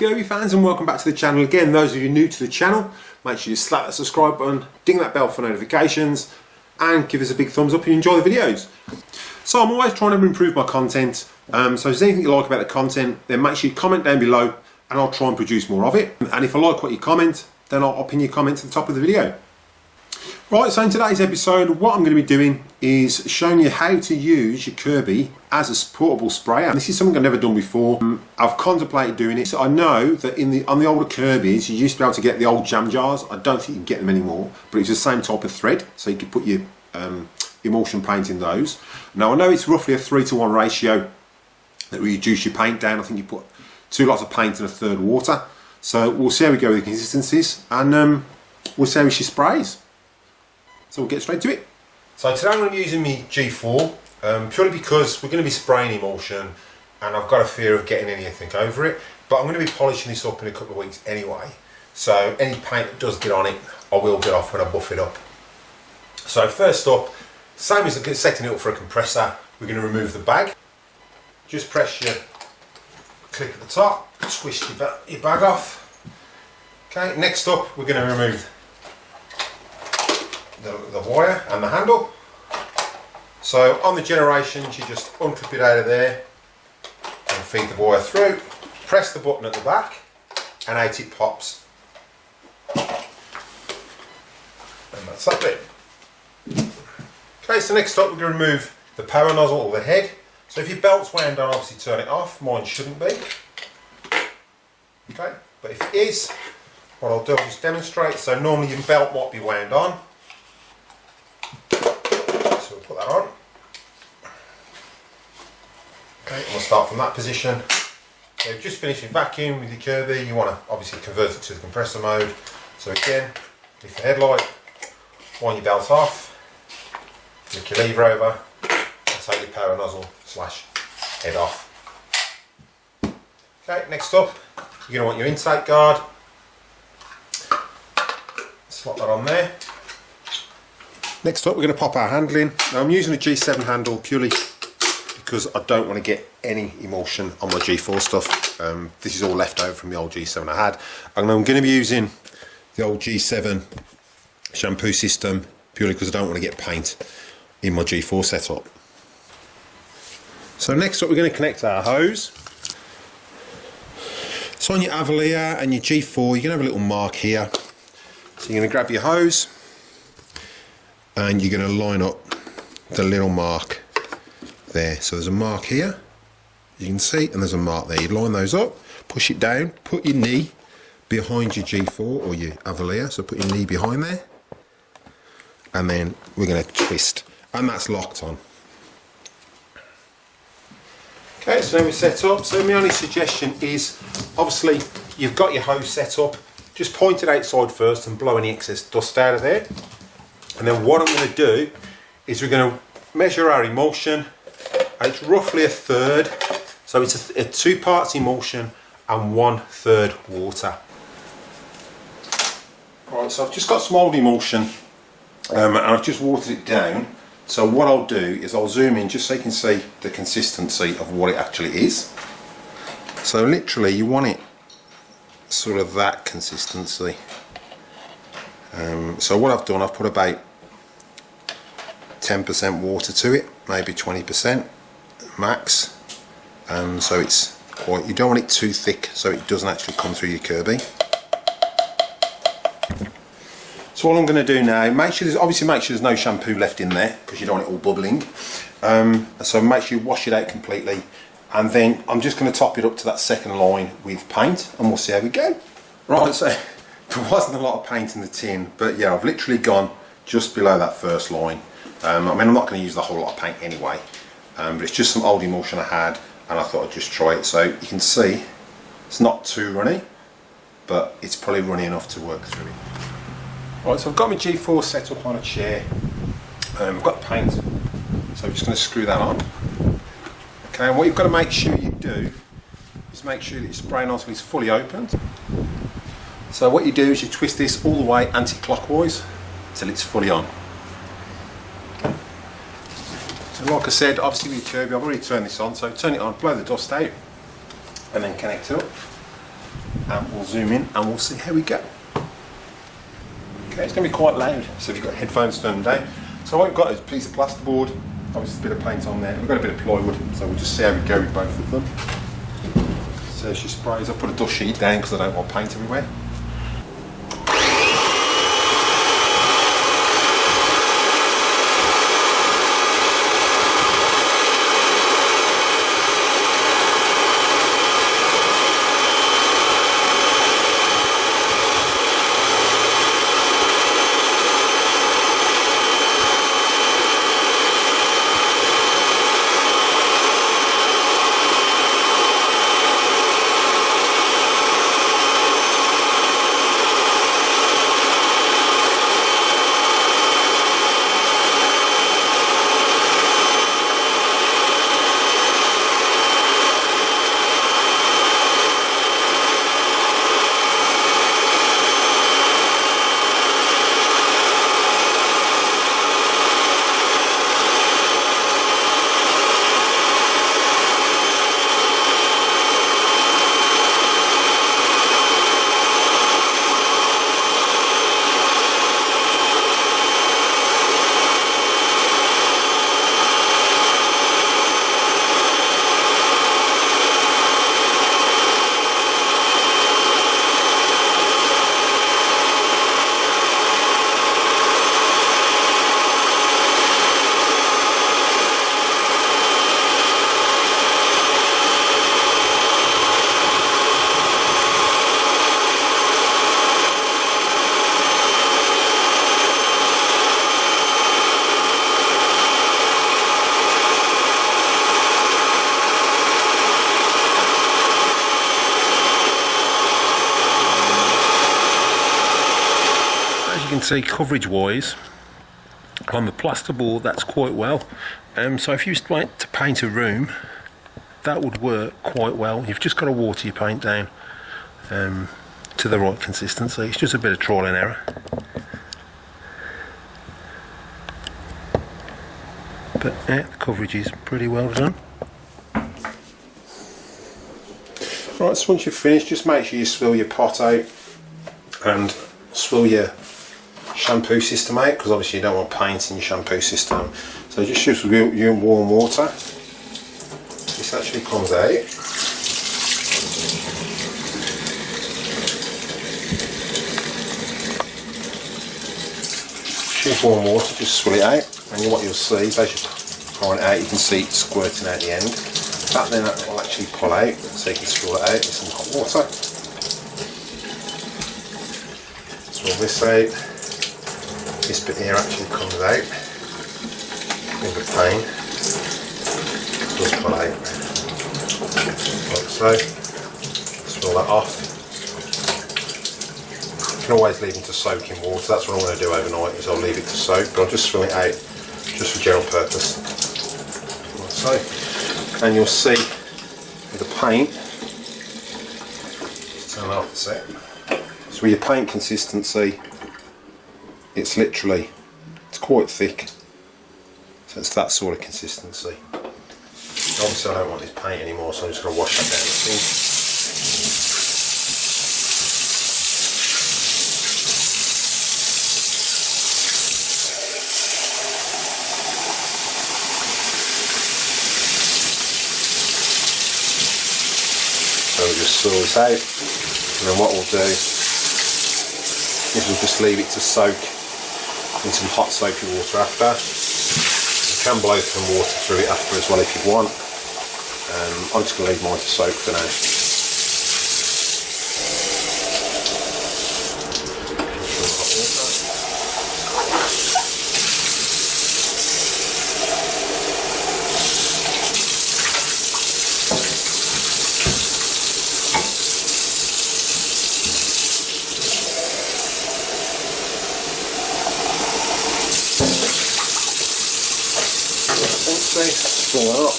Kirby fans, and welcome back to the channel again. Those of you new to the channel, make sure you slap that subscribe button, ding that bell for notifications, and give us a big thumbs up if you enjoy the videos. So I'm always trying to improve my content, so if there's anything you like about the content, then make sure you comment down below and I'll try and produce more of it. And if I like what you comment, then I'll pin your comment to the top of the video. Right, so in today's episode, what I'm going to be doing is showing you how to use your Kirby as a portable sprayer. This is something I've never done before. I've contemplated doing it. So I know that on the older Kirbys, you used to be able to get the old jam jars. I don't think you can get them anymore, but it's the same type of thread, so you could put your emulsion paint in those. Now I know it's roughly a 3:1 ratio that will reduce your paint down. I think you put 2 lots of paint and 1/3 water. So we'll see how we go with the consistencies, and we'll see how she sprays. So we'll get straight to it. So today I'm going to be using my G4, purely because we're going to be spraying emulsion and I've got a fear of getting anything over it. But I'm going to be polishing this up in a couple of weeks anyway. So any paint that does get on it, I will get off when I buff it up. So first up, same as setting it up for a compressor, we're going to remove the bag. Just press your clip at the top, squish your bag off. Okay, next up we're going to remove the wire and the handle. So on the Generations, you just unclip it out of there and feed the wire through, press the button at the back and out it pops. And that's that bit. Okay, so next up we're going to remove the power nozzle or the head. So if your belt's wound on, obviously turn it off. Mine shouldn't be. Okay, but if it is, what I'll do, I'll just demonstrate. So normally your belt might be wound on. So we'll put that on. Okay, and we'll start from that position. So you've just finished your vacuum with your Kirby. You want to obviously convert it to the compressor mode. So again, lift the headlight, wind your belt off, flick your lever over, and take your power nozzle / head off. Okay, next up, you're going to want your intake guard. Slot that on there. Next up, we're going to pop our handle in. Now I'm using a G7 handle purely because I don't want to get any emulsion on my G4 stuff. This is all left over from the old G7 I had. And I'm going to be using the old G7 shampoo system purely because I don't want to get paint in my G4 setup. So next up, we're going to connect our hose. So on your Avalir and your G4, you're going to have a little mark here. So you're going to grab your hose and you're going to line up the little mark there. So there's a mark here, you can see, and there's a mark there. You line those up, push it down, put your knee behind your G4 or your Avalir, so put your knee behind there, and then we're going to twist, and that's locked on. Okay, so then we're set up. So my only suggestion is, obviously you've got your hose set up, just point it outside first and blow any excess dust out of there. And then what I'm going to do is we're going to measure our emulsion, and it's roughly 1/3. So it's a 2 parts emulsion and 1/3 water. Right, so I've just got some old emulsion and I've just watered it down. So what I'll do is I'll zoom in just so you can see the consistency of what it actually is. So literally you want it sort of that consistency. So what I've done, I've put about 10% water to it, maybe 20% max. So it's quite, you don't want it too thick so it doesn't actually come through your Kirby. So what I'm going to do now, make sure there's no shampoo left in there because you don't want it all bubbling. So make sure you wash it out completely, and then I'm just going to top it up to that second line with paint and we'll see how we go. Right, so there wasn't a lot of paint in the tin, but yeah, I've literally gone just below that first line. I mean, I'm not going to use the whole lot of paint anyway, but it's just some old emulsion I had and I thought I'd just try it. So you can see it's not too runny, but it's probably runny enough to work through it. Right, so I've got my G4 set up on a chair. I've got paint, so I'm just going to screw that on. Okay, and what you've got to make sure you do is make sure that your spray nozzle is fully opened. So what you do is you twist this all the way anti-clockwise till it's fully on. So like I said, obviously with Kirby, I've already turned this on, so turn it on, blow the dust out, and then connect it up. and we'll zoom in and we'll see how we go. Okay, it's going to be quite loud, so if you've got headphones, turn them down. So what we've got is a piece of plasterboard, obviously a bit of paint on there. We've got a bit of plywood, so we'll just see how we go with both of them. So she sprays. I put a dust sheet down because I don't want paint everywhere. You can see coverage wise on the plasterboard that's quite well, so if you went to paint a room that would work quite well. You've just got to water your paint down to the right consistency. It's just a bit of trial and error, but yeah, the coverage is pretty well done. Right, so once you've finished, just make sure you swill your pot out and swill your shampoo system out, because obviously you don't want paint in your shampoo system. So just use your warm water. This actually comes out. Use warm water, just swill it out, and what you'll see is as you pour it out, you can see it squirting out the end. That then will actually pull out, so you can swirl it out with some hot water. Swirl this out. This bit here actually comes out with the paint, just pull out like so. Swirl that off. You can always leave them to soak in water. That's what I'm going to do overnight, is I'll leave it to soak, but I'll just swirl it out just for general purpose like so. And you'll see with the paint, just turn it off a sec. So with your paint consistency, it's literally, it's quite thick, so it's that sort of consistency. Obviously I don't want this paint anymore, so I'm just going to wash that down the sink. So we'll just swirl this out, and then what we'll do is we'll just leave it to soak in some hot soapy water after. You can blow some water through it after as well if you want. I'm just going to leave mine to soak for now. Pull that up,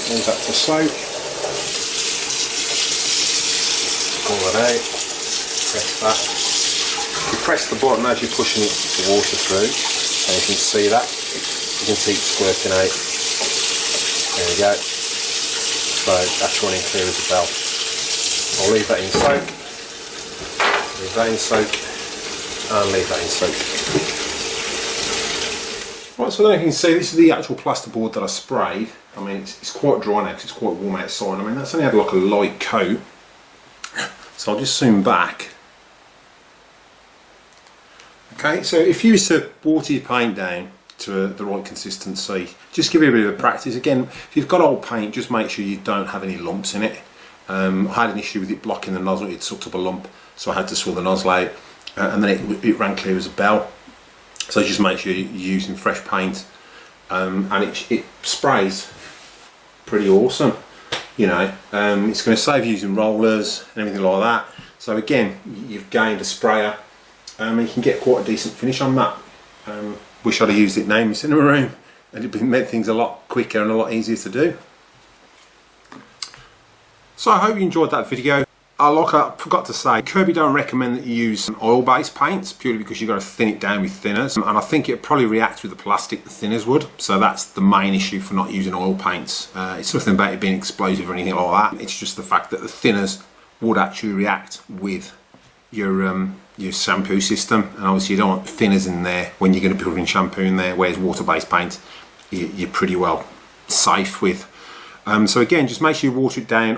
leave that to soak, pull that out, press that. You press the button as you're pushing it, the water through, and you can see that, you can see it squirting out. There we go. So that's running clear as a bell. I'll leave that in soak Leave that in soak and leave that in soak. Right, so then you can see this is the actual plasterboard that I sprayed. I mean, it's quite dry now because it's quite warm outside. I mean, that's only had like a light coat. So I'll just zoom back. Okay, so if you used to water your paint down to the right consistency, just give it a bit of a practice. Again, if you've got old paint, just make sure you don't have any lumps in it. I had an issue with it blocking the nozzle. It sucked up a lump, so I had to swill the nozzle out, and then it ran clear as a bell. So just make sure you're using fresh paint, and it sprays pretty awesome. You know, it's going to save you using rollers and everything like that. So again, you've gained a sprayer, and you can get quite a decent finish on that. Wish I'd have used it now in my cinema room, and it'd made things a lot quicker and a lot easier to do. So I hope you enjoyed that video. I forgot to say, Kirby don't recommend that you use oil-based paints purely because you've got to thin it down with thinners, and I think it probably reacts with the plastic the thinners would. So that's the main issue for not using oil paints. It's nothing about it being explosive or anything like that. It's just the fact that the thinners would actually react with your shampoo system, and obviously you don't want thinners in there when you're going to be putting shampoo in there, whereas water-based paint you're pretty well safe with. So again, just make sure you water it down.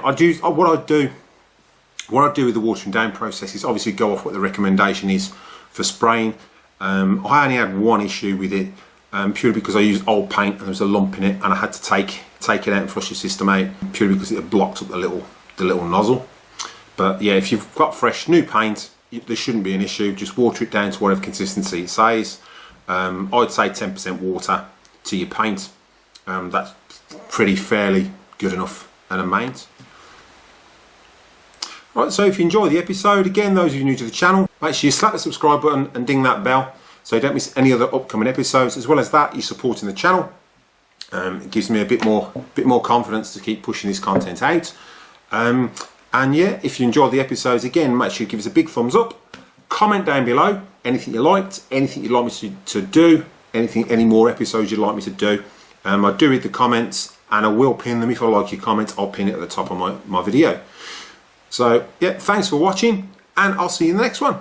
What I do with the watering down process is obviously go off what the recommendation is for spraying. I only had one issue with it, purely because I used old paint and there was a lump in it, and I had to take it out and flush the system out purely because it had blocked up the little nozzle. But yeah, if you've got fresh new paint, there shouldn't be an issue. Just water it down to whatever consistency it says. I'd say 10% water to your paint. That's pretty fairly good enough an amount. Right, so if you enjoyed the episode, again, those of you new to the channel, make sure you slap the subscribe button and ding that bell so you don't miss any other upcoming episodes. As well as that, you're supporting the channel. It gives me a bit more confidence to keep pushing this content out. And yeah, if you enjoyed the episodes, again, make sure you give us a big thumbs up. Comment down below anything you liked, anything you'd like me to do, any more episodes you'd like me to do. I do read the comments, and I will pin them. If I like your comments, I'll pin it at the top of my video. So yeah, thanks for watching, and I'll see you in the next one.